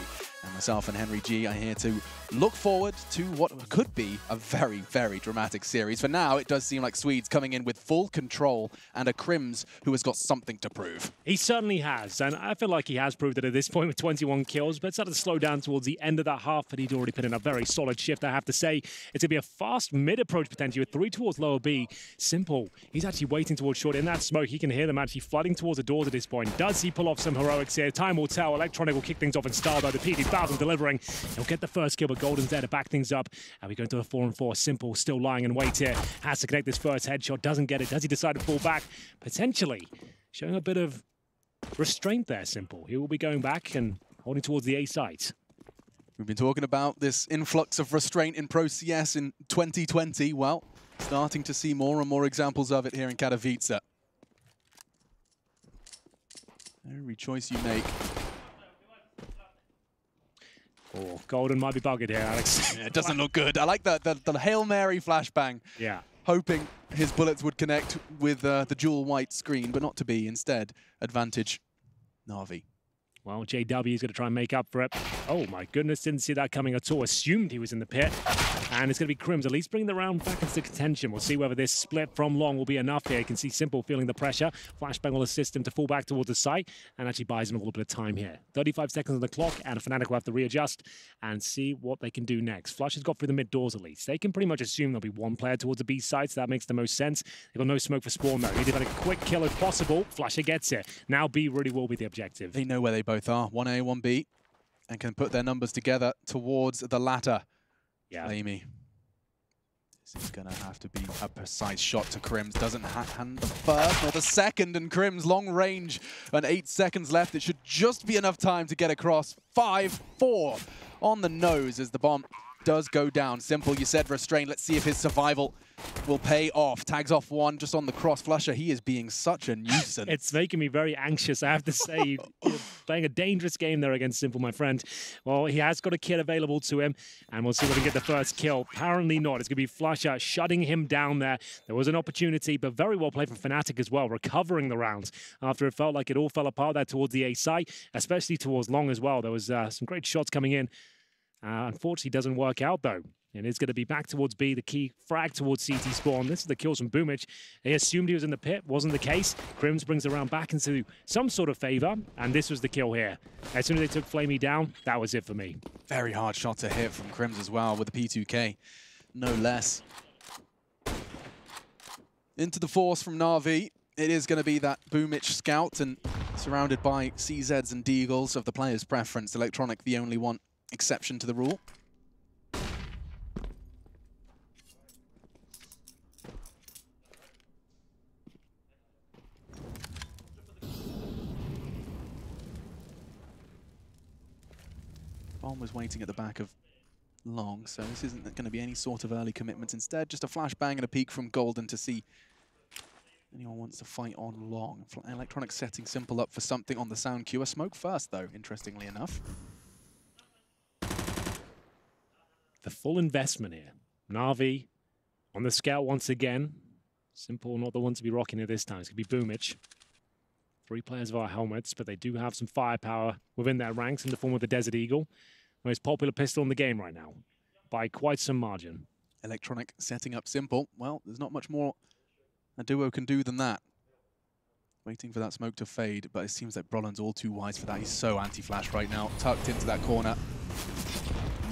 And myself and Henry G are here to look forward to what could be a very, very dramatic series. For now, it does seem like Swedes coming in with full control and a Crims who has got something to prove. He certainly has, and I feel like he has proved it at this point with 21 kills, but started to slow down towards the end of that half, but he'd already put in a very solid shift, I have to say. It's going to be a fast mid-approach potentially with 3 towards lower B. Simple. He's actually waiting towards short. In that smoke, he can hear them actually flooding towards the doors at this point. Does he pull off some heroics here? Time will tell. Electronic will kick things off in style, though. The PD bound and delivering. He'll get the first kill, but Golden's there to back things up. And we go into a 4-on-4. Simple still lying in wait here. Has to connect this first headshot. Doesn't get it. Does he decide to fall back? Potentially showing a bit of restraint there, Simple. He will be going back and holding towards the A site. We've been talking about this influx of restraint in Pro CS in 2020. Well, starting to see more and more examples of it here in Katowice. Every choice you make. Oh, Golden might be buggered here, Alex. Yeah, it doesn't look good. I like the Hail Mary flashbang. Yeah. Hoping his bullets would connect with the dual white screen, but not to be. Instead, advantage Na'Vi. Well, JW is going to try and make up for it. Oh my goodness, didn't see that coming at all. Assumed he was in the pit. And it's going to be Crims at least bringing the round back into contention. We'll see whether this split from long will be enough here. You can see Simple feeling the pressure. Flashbang will assist him to fall back towards the site and actually buys him a little bit of time here. 35 seconds on the clock, and Fnatic will have to readjust and see what they can do next. Flush has got through the mid doors at least. They can pretty much assume there'll be one player towards the B side, so that makes the most sense. They've got no smoke for Spawn though. Needed a quick kill if possible. Flusher gets it. Now B really will be the objective. They know where they both are. 1A, 1B, and can put their numbers together towards the latter. Yeah. Amy. This is going to have to be a precise shot to Crims. Doesn't hand the first or the second, and Crims long range and 8 seconds left. It should just be enough time to get across. 5-4 on the nose as the bomb does go down. Simple, you said restrain. Let's see if his survival will pay off. Tags off one just on the cross. Flusher, he is being such a nuisance. It's making me very anxious, I have to say. You're playing a dangerous game there against Simple, my friend. Well, he has got a kit available to him, and we'll see if we can get the first kill. Apparently not. It's going to be Flusher shutting him down there. There was an opportunity, but very well played from Fnatic as well, recovering the round after it felt like it all fell apart there towards the A site, especially towards Long as well. There was some great shots coming in. Unfortunately, doesn't work out, though. And it's going to be back towards B, the key frag towards CT spawn. This is the kills from Boomich. They assumed he was in the pit. Wasn't the case. Crims brings the round back into some sort of favor, and this was the kill here. As soon as they took Flamey down, that was it for me. Very hard shot to hit from Crims as well with the P2K. No less. Into the force from Na'Vi. It is going to be that Boomich scout, and surrounded by CZs and Deagles of the player's preference. Electronic, the only one exception to the rule. Bomb was waiting at the back of Long, so this isn't going to be any sort of early commitment. Instead, just a flashbang and a peek from Golden to see anyone wants to fight on Long. Electronic setting Simple up for something on the sound queue. A smoke first, though, interestingly enough. The full investment here. Na'Vi on the scout once again. Simple not the one to be rocking it this time. It's going to be Boomich. 3 players via helmets, but they do have some firepower within their ranks in the form of the Desert Eagle. Most popular pistol in the game right now, by quite some margin. Electronic setting up Simple. Well, there's not much more a duo can do than that. Waiting for that smoke to fade, but it seems like Brolin's all too wise for that. He's so anti-flash right now, tucked into that corner.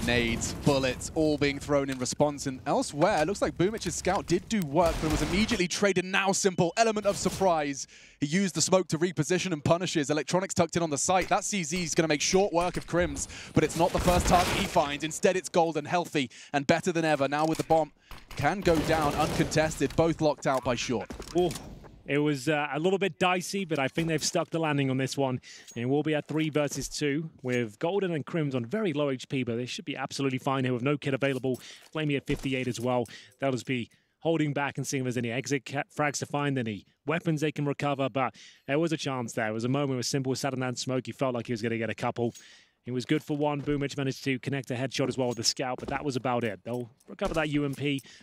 Nades, bullets, all being thrown in response. And elsewhere, it looks like Boomich's scout did do work, but was immediately traded. Now Simple, element of surprise. He used the smoke to reposition and punishes. Electronics tucked in on the site. That CZ is going to make short work of Crims, but it's not the first target he finds. Instead, it's Golden, healthy and better than ever. Now with the bomb, can go down uncontested, both locked out by Short. Ooh. It was a little bit dicey, but I think they've stuck the landing on this one. And we'll be at 3 versus 2 with Golden and Crims on very low HP, but they should be absolutely fine here with no kit available. Flamey at 58 as well. They'll just be holding back and seeing if there's any exit frags to find, any weapons they can recover. But there was a chance there. It was a moment where Simple sat in that smoke. He felt like he was going to get a couple. It was good for one. Boomich managed to connect a headshot as well with the scout, but that was about it. They'll recover that UMP,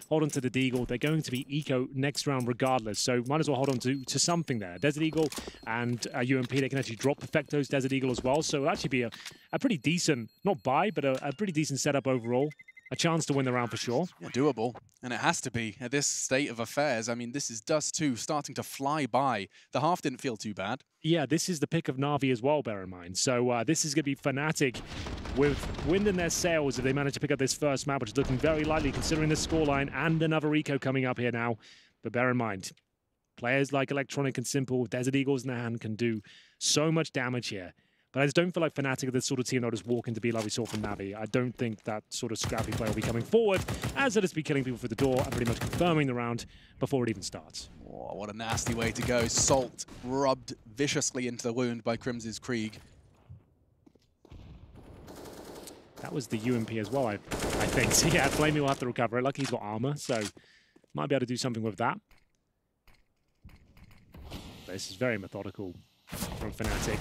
hold on to the Deagle. They're going to be eco next round regardless, so might as well hold on to something there. Desert Eagle and UMP, they can actually drop Perfecto's Desert Eagle as well, so it'll actually be a pretty decent, not buy, but a pretty decent setup overall. A chance to win the round for sure. Yeah, doable. And it has to be at this state of affairs. I mean, this is Dust2 starting to fly by. The half didn't feel too bad. Yeah, this is the pick of Na'Vi as well, bear in mind. So this is going to be Fnatic with wind in their sails if they manage to pick up this first map, which is looking very likely considering the scoreline and another eco coming up here now. But bear in mind, players like Electronic and Simple with Desert Eagles in their hand can do so much damage here. But I just don't feel like Fnatic are the sort of team that will just walk into B like we saw from Navi. I don't think that sort of scrappy player will be coming forward, as they'll just be killing people through the door and pretty much confirming the round before it even starts. Oh, what a nasty way to go. Salt rubbed viciously into the wound by Crims' Krieg. That was the UMP as well, I think. So yeah, Flamey will have to recover it. Lucky he's got armor, so might be able to do something with that. But this is very methodical from Fnatic.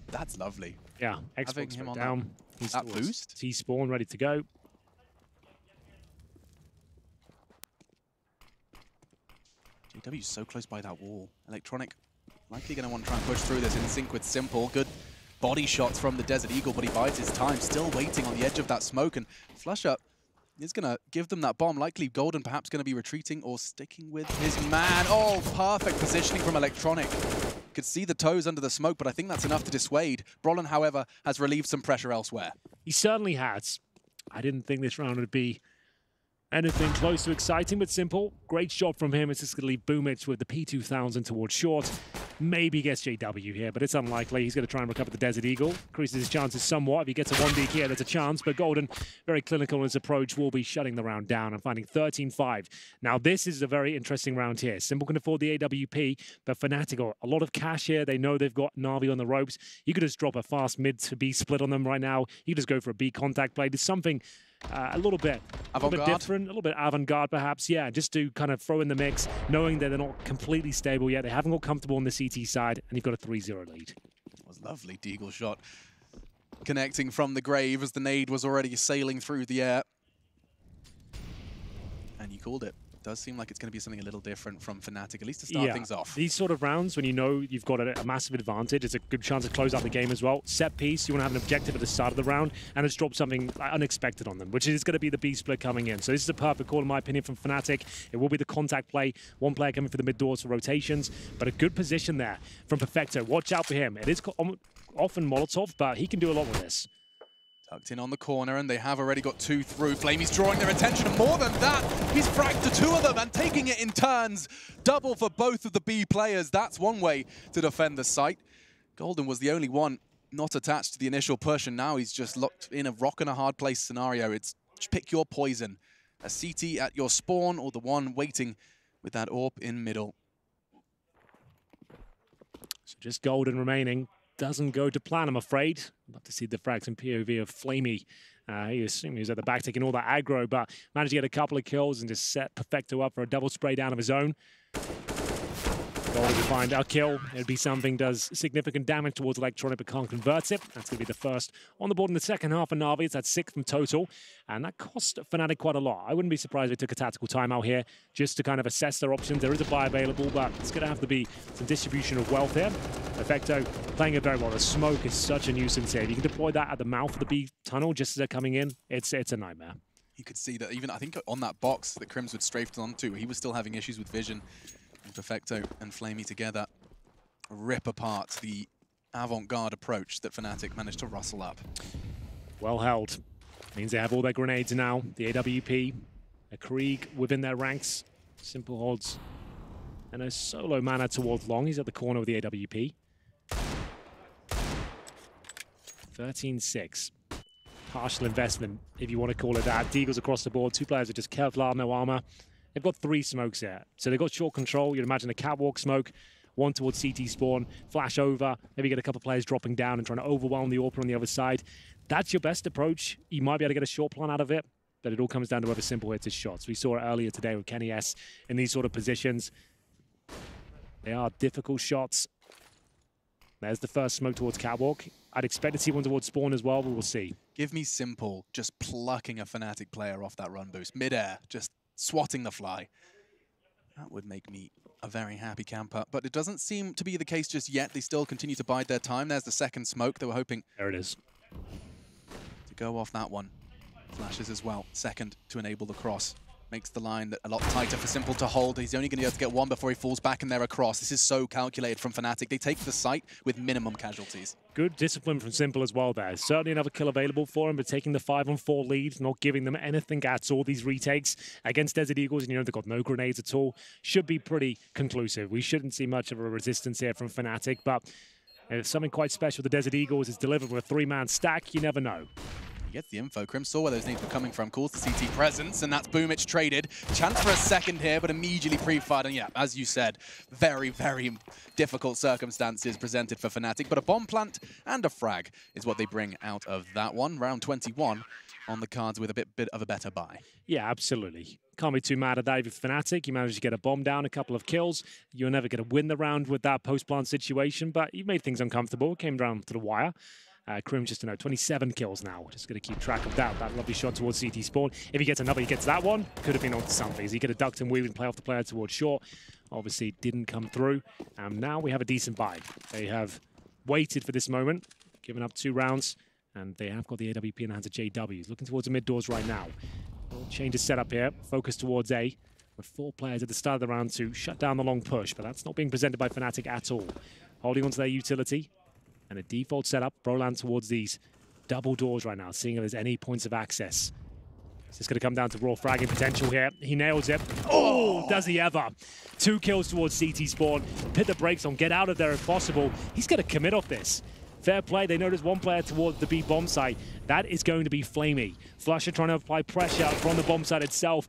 That's lovely. Yeah, Xbox him on down. That boost. T-spawn ready to go. JW's so close by that wall. Electronic likely going to want to try and push through this in sync with Simple. Good body shots from the Desert Eagle, but he bides his time, still waiting on the edge of that smoke. And Flusher is going to give them that bomb. Likely Golden perhaps going to be retreating or sticking with his man. Oh, perfect positioning from Electronic. Could see the toes under the smoke, but I think that's enough to dissuade. Brolin, however, has relieved some pressure elsewhere. He certainly has. I didn't think this round would be anything close to exciting, but Simple. Great shot from him. It's just going to leave Boomich with the P2000 towards Short. Maybe gets JW here, but it's unlikely. He's going to try and recover the Desert Eagle. Increases his chances somewhat. If he gets a 1D here, there's a chance, but Golden, very clinical in his approach, will be shutting the round down and finding 13-5. Now, this is a very interesting round here. Simple can afford the AWP, but Fnatic got a lot of cash here. They know they've got Na'Vi on the ropes. You could just drop a fast mid to B split on them right now. You could just go for a B contact play. There's something a little bit different, a little bit avant-garde perhaps. Yeah, just to kind of throw in the mix, knowing that they're not completely stable yet. They haven't got comfortable on the CT side, and you've got a 3-0 lead. That was a lovely Deagle shot. Connecting from the grave as the nade was already sailing through the air. And you called it. Does seem like it's going to be something a little different from Fnatic, at least to start things off. These sort of rounds, when you know you've got a massive advantage, it's a good chance to close out the game as well. Set piece, you want to have an objective at the start of the round, and it's dropped something unexpected on them, which is going to be the B split coming in. So this is a perfect call, in my opinion, from Fnatic. It will be the contact play, one player coming for the mid doors for rotations, but a good position there from Perfecto. Watch out for him. It is often Molotov, but he can do a lot with this. Tucked in on the corner, and they have already got 2 through. Flamey's drawing their attention, and more than that, he's fragged to 2 of them and taking it in turns. Double for both of the B players. That's one way to defend the site. Golden was the only one not attached to the initial push, and now he's just locked in a rock and a hard place scenario. It's pick your poison. A CT at your spawn, or the one waiting with that AWP in middle. So just Golden remaining. Doesn't go to plan, I'm afraid. I'd love to see the frags and POV of Flamey. He was at the back taking all that aggro, but managed to get a couple of kills and just set Perfecto up for a double spray down of his own. Golden to find a kill. It'd be something does significant damage towards Electronic but can't convert it. That's going to be the first on the board in the second half for Na'Vi. It's at 6 from total, and that cost Fnatic quite a lot. I wouldn't be surprised if they took a tactical timeout here just to kind of assess their options. There is a buy available, but it's going to have to be some distribution of wealth here. Perfecto playing it very well. The smoke is such a nuisance here. If you can deploy that at the mouth of the B tunnel just as they're coming in, it's a nightmare. You could see that even, I think, on that box that Crims would strafed onto, he was still having issues with vision. And Perfecto and Flamey together rip apart the avant-garde approach that Fnatic managed to rustle up. Well held. Means they have all their grenades now. The AWP, a Krieg within their ranks. Simple holds. And a solo mana towards Long. He's at the corner with the AWP. 13-6. Partial investment, if you want to call it that. Deagles across the board. 2 players are just Kevlar, no armor. They've got 3 smokes here. So they've got short control. You'd imagine a catwalk smoke. 1 towards CT spawn. Flash over. Maybe get a couple of players dropping down and trying to overwhelm the AWP on the other side. That's your best approach. You might be able to get a short plan out of it, but it all comes down to whether Simple hits his shots. We saw it earlier today with Kenny S in these sort of positions. They are difficult shots. There's the first smoke towards catwalk. I'd expect to see one towards spawn as well, but we'll see. Give me Simple just plucking a Fnatic player off that run boost. Mid-air, just swatting the fly. That would make me a very happy camper, but it doesn't seem to be the case just yet. They still continue to bide their time. There's the second smoke. They were hoping there it is to go off that one. Flashes as well. Second to enable the cross. Makes the line a lot tighter for Simple to hold. He's only going to be able to get 1 before he falls back and they're across. This is so calculated from Fnatic. They take the site with minimum casualties. Good discipline from Simple as well there. Certainly another kill available for him, but taking the 5-on-4 lead, not giving them anything at all. These retakes against Desert Eagles, and you know they've got no grenades at all, should be pretty conclusive. We shouldn't see much of a resistance here from Fnatic, but if something quite special the Desert Eagles is delivered with a 3-man stack, you never know. He gets the info. Crim saw where those nades were coming from, calls the CT presence, and that's Boomich traded. Chance for a second here, but immediately pre-fired. And yeah, as you said, very, very difficult circumstances presented for Fnatic. But a bomb plant and a frag is what they bring out of that one. Round 21 on the cards with a bit of a better buy. Yeah, absolutely. Can't be too mad at that if you're Fnatic. You managed to get a bomb down, a couple of kills. You're never going to win the round with that post-plant situation, but you've made things uncomfortable. It came down to the wire. Krim just to know 27 kills now. Just going to keep track of that. That lovely shot towards CT spawn. If he gets another, he gets that one. Could have been onto something. He could have ducked and weaved and play off the player towards short. Obviously didn't come through. Now we have a decent buy. They have waited for this moment, given up 2 rounds, and they have got the AWP in the hands of JW. He's looking towards the mid doors right now. We'll change his setup here. Focus towards A. With 4 players at the start of the round to shut down the long push, but that's not being presented by Fnatic at all. Holding onto their utility. And a default setup, Broland towards these double doors right now, seeing if there's any points of access. It's just going to come down to raw fragging potential here. He nails it. Oh, does he ever? 2 kills towards CT spawn. Put the brakes on, get out of there if possible. He's going to commit off this. fair play. They notice one player towards the B bomb site. That is going to be Flamey. Flusher trying to apply pressure from the bomb site itself.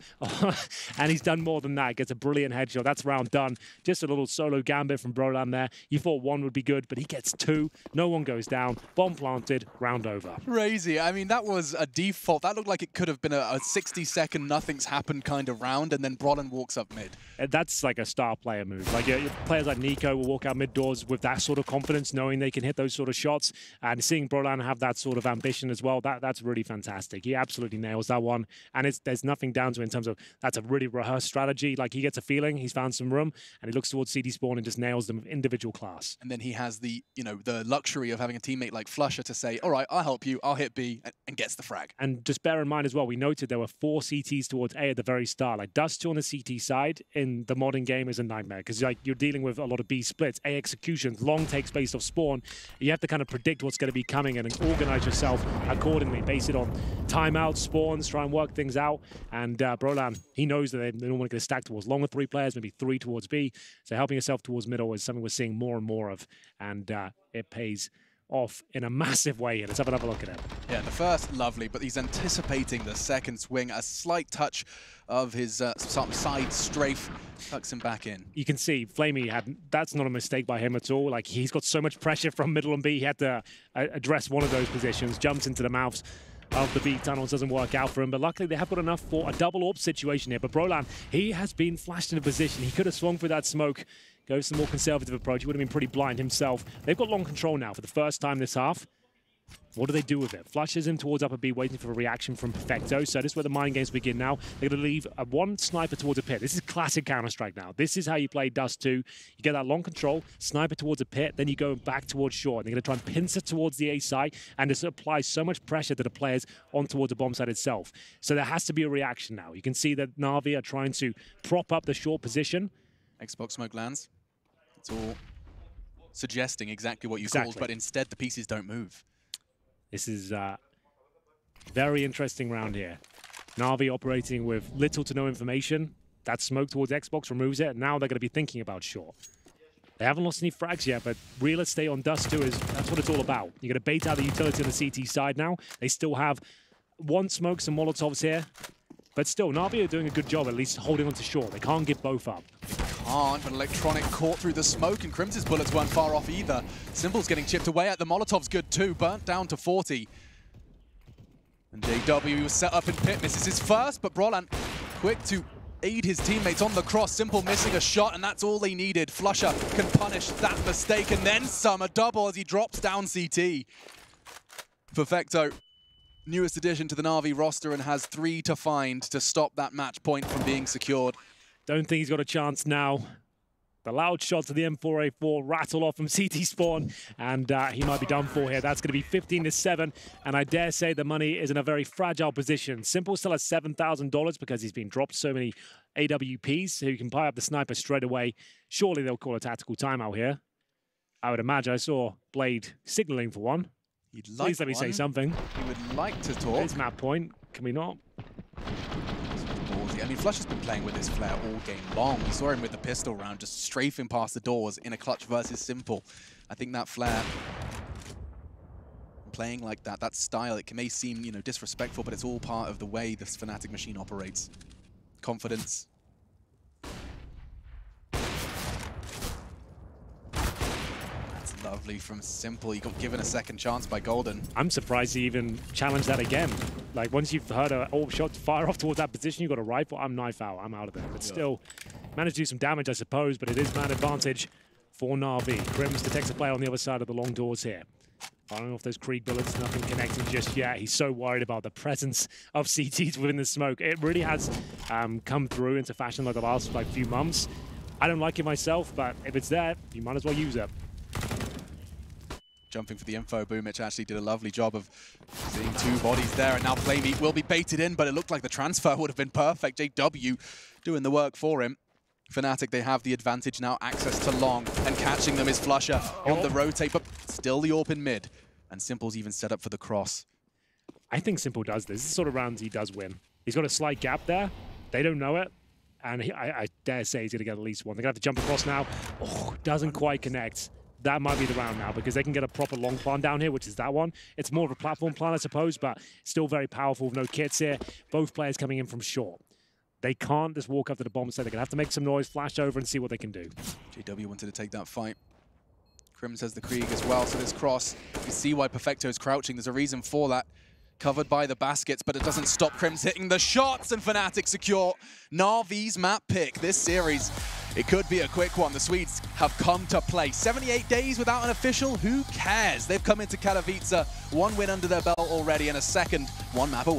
And he's done more than that. Gets a brilliant headshot. That's round done. Just a little solo gambit from Brolan there. You thought one would be good, but he gets two. No one goes down. Bomb planted. Round over. Crazy. I mean, that was a default. That looked like it could have been a 60-second nothing's happened kind of round, and then Brolan walks up mid. That's like a star player move. Like your players like Nico will walk out mid doors with that sort of confidence, knowing they can hit those sort of shots, and seeing Brolan have that sort of ambition as well. That's really fantastic. He absolutely nails that one, and there's nothing down to it in terms of that's a really rehearsed strategy. Like he gets a feeling, he's found some room, and he looks towards CD spawn and just nails them with individual class. And then he has the the luxury of having a teammate like Flusher to say, all right, I'll help you, I'll hit B, and gets the frag. And just bear in mind as well, we noted there were 4 CTs towards A at the very start. Like Dust2 on the CT side in the modern game is a nightmare because like you're dealing with a lot of B splits, A executions, long takes based off spawn. You have to kind of predict what's going to be coming and organize yourself accordingly, base it on timeouts, spawns, try and work things out. And Brolan, he knows that they're normally going to stack towards longer 3 players, maybe 3 towards B. So helping yourself towards middle is something we're seeing more and more of, and it pays off in a massive way. Let's have another look at it. Yeah, the first, lovely, but he's anticipating the second swing. A slight touch of his side strafe tucks him back in. You can see Flamey that's not a mistake by him at all. Like he's got so much pressure from middle and B, he had to address one of those positions, jumps into the mouths of the B tunnels, doesn't work out for him, but luckily they have got enough for a double AWP situation here. But Brolan, he has been flashed in a position. He could have swung through that smoke, goes some more conservative approach. He would have been pretty blind himself. They've got long control now for the first time this half. What do they do with it? Flushes him towards upper B, waiting for a reaction from Perfecto. So this is where the mind games begin now. They're going to leave one sniper towards a pit. This is classic Counter-Strike now. This is how you play Dust2. You get that long control, sniper towards a pit, then you go back towards short. They're going to try and pincer towards the A side, and this applies so much pressure to the players on towards the bomb side itself. So there has to be a reaction now. You can see that Na'Vi are trying to prop up the short position. Xbox smoke lands. It's all suggesting exactly what you called, but instead the pieces don't move. This is a very interesting round here. Na'Vi operating with little to no information. That smoke towards Xbox removes it. Now they're going to be thinking about short. They haven't lost any frags yet, but real estate on Dust2 that's what it's all about. You're going to bait out the utility on the CT side now. They still have one smoke, some Molotovs here. But still, Na'Vi are doing a good job at least holding on to short. They can't give both up. Can't, but Electronic caught through the smoke, and Crims's bullets weren't far off either. Simple's getting chipped away at. The Molotov's good too, burnt down to 40. And JW was set up in pit, misses his first, but Brolan quick to aid his teammates on the cross. Simple missing a shot, and that's all they needed. Flusher can punish that mistake, and then some, a double as he drops down CT. Perfecto, newest addition to the Na'Vi roster, and has 3 to find to stop that match point from being secured. Don't think he's got a chance now. The loud shot to the M4A4 rattle off from CT spawn, and he might be done for here. That's going to be 15-7, and I dare say the money is in a very fragile position. Simple still has $7,000 because he's been dropped so many AWPs, so he can buy up the sniper straight away. Surely they'll call a tactical timeout here. I would imagine. I saw Blade signaling for one. Please let me say something. He would like to talk. It's map point. Can we not? I mean, Flush has been playing with this flare all game long. We saw him with the pistol round, just strafing past the doors in a clutch versus Simple. I think that flare, playing like that style, it may seem, disrespectful, but it's all part of the way this Fnatic machine operates. Confidence. That's lovely from Simple. He got given a second chance by Golden. I'm surprised he even challenged that again. Like, once you've heard an AWP shot fire off towards that position, you've got a rifle, I'm knife out, I'm out of there. But still, managed to do some damage, I suppose, but it is man advantage for Na'Vi. Crims detects a player on the other side of the long doors here. Firing off those Krieg bullets, nothing connecting just yet. He's so worried about the presence of CTs within the smoke. It really has come through into fashion like the last few months. I don't like it myself, but if it's there, you might as well use it. Jumping for the info, Boomich actually did a lovely job of seeing 2 bodies there, and now Flamey will be baited in, but it looked like the transfer would have been perfect. JW doing the work for him. Fnatic, they have the advantage now, access to long, and catching them is Flusher on the rotate, but still the AWP in mid. And Simple's even set up for the cross. I think Simple does this. This is the sort of rounds he does win. He's got a slight gap there. They don't know it. And I dare say he's going to get at least one. They're going to have to jump across now. Oh, doesn't quite connect. that might be the round now, because they can get a proper long plan down here, which is that one. It's more of a platform plan, I suppose, but still very powerful with no kits here. Both players coming in from short. They can't just walk up to the bomb site. They're going to have to make some noise, flash over, and see what they can do. JW wanted to take that fight. Crims has the Krieg as well, so this cross, you see why Perfecto is crouching. There's a reason for that. Covered by the baskets, but it doesn't stop Crims hitting the shots, and Fnatic secure Na'Vi's map pick. This series, it could be a quick one. The Swedes have come to play. 78 days without an official, who cares? They've come into Katowice, 1 win under their belt already, and a second 1 map away.